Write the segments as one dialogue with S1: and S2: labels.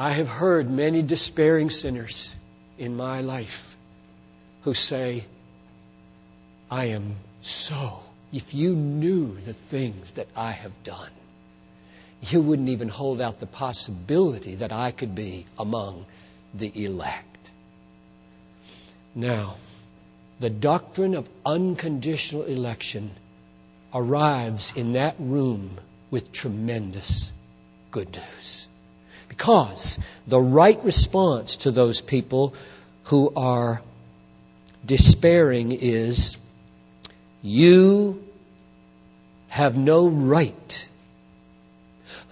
S1: I have heard many despairing sinners in my life who say, I am so, if you knew the things that I have done, you wouldn't even hold out the possibility that I could be among the elect. Now, the doctrine of unconditional election arrives in that room with tremendous good news. Because the right response to those people who are despairing is, you have no right.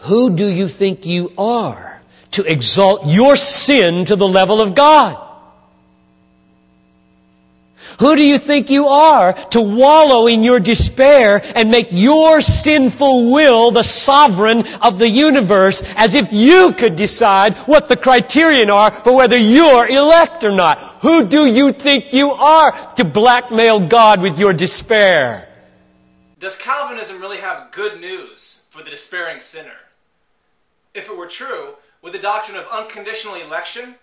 S1: Who do you think you are to exalt your sin to the level of God? Who do you think you are to wallow in your despair and make your sinful will the sovereign of the universe, as if you could decide what the criterion are for whether you're elect or not? Who do you think you are to blackmail God with your despair?
S2: Does Calvinism really have good news for the despairing sinner? If it were true, would the doctrine of unconditional election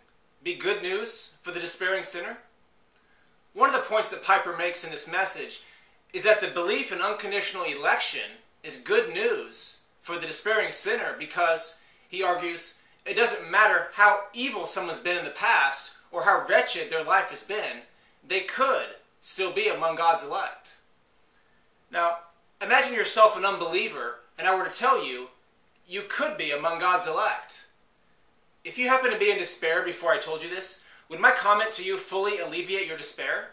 S2: be good news for the despairing sinner? One of the points that Piper makes in this message is that the belief in unconditional election is good news for the despairing sinner because, he argues, it doesn't matter how evil someone's been in the past or how wretched their life has been, they could still be among God's elect. Now, imagine yourself an unbeliever and I were to tell you, you could be among God's elect. If you happen to be in despair before I told you this, would my comment to you fully alleviate your despair?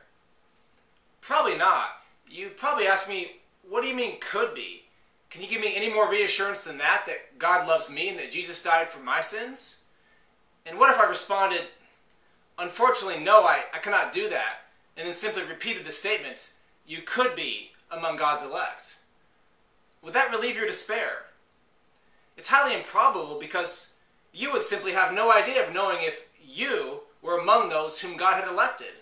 S2: Probably not. You'd probably ask me, what do you mean could be? Can you give me any more reassurance than that God loves me and that Jesus died for my sins? And what if I responded, unfortunately, no, I cannot do that, and then simply repeated the statement, you could be among God's elect? Would that relieve your despair? It's highly improbable because you would simply have no idea of knowing if you were among those whom God had elected.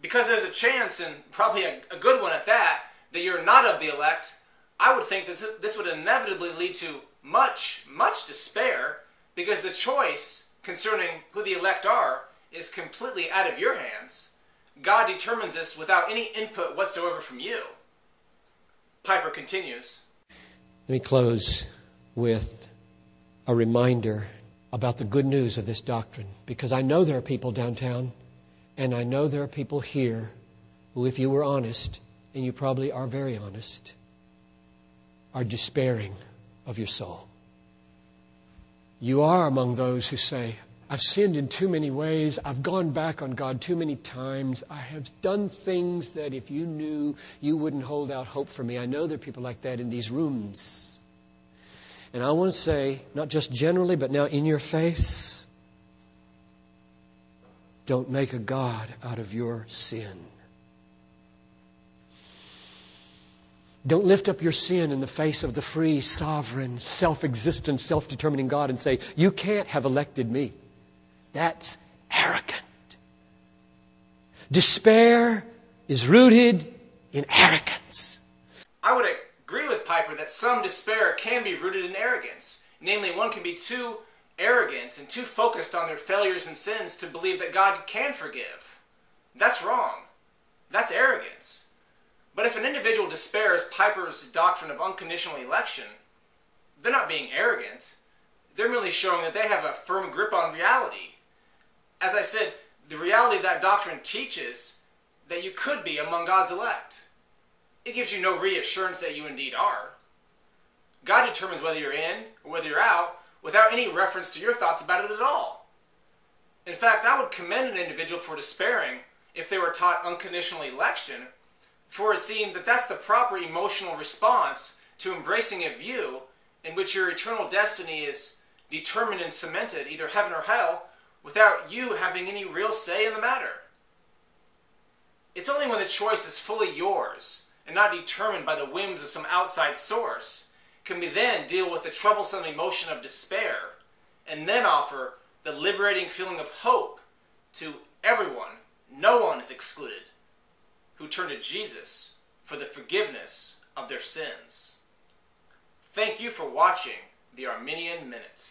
S2: Because there's a chance, and probably a good one at that you're not of the elect, I would think that this would inevitably lead to much, much despair, because the choice concerning who the elect are is completely out of your hands. God determines this without any input whatsoever from you. Piper continues.
S1: Let me close with a reminder about the good news of this doctrine, because I know there are people downtown, and I know there are people here who, if you were honest, and you probably are very honest, are despairing of your soul. You are among those who say, I've sinned in too many ways, I've gone back on God too many times, I have done things that if you knew, you wouldn't hold out hope for me. I know there are people like that in these rooms. And I want to say, not just generally, but now in your face, don't make a God out of your sin. Don't lift up your sin in the face of the free, sovereign, self-existent, self-determining God and say, you can't have elected me. That's arrogant. Despair is rooted in arrogance.
S2: I would agree with Piper that some despair can be rooted in arrogance. Namely, one can be too arrogant and too focused on their failures and sins to believe that God can forgive. That's wrong. That's arrogance. But if an individual despairs Piper's doctrine of unconditional election, they're not being arrogant. They're merely showing that they have a firm grip on reality. As I said, the reality of that doctrine teaches that you could be among God's elect. It gives you no reassurance that you indeed are. God determines whether you're in or whether you're out without any reference to your thoughts about it at all. In fact, I would commend an individual for despairing if they were taught unconditional election, for it seemed that that's the proper emotional response to embracing a view in which your eternal destiny is determined and cemented, either heaven or hell, without you having any real say in the matter. It's only when the choice is fully yours and not determined by the whims of some outside source can we then deal with the troublesome emotion of despair and then offer the liberating feeling of hope to everyone, no one is excluded, who turn to Jesus for the forgiveness of their sins. Thank you for watching the Arminian Minute.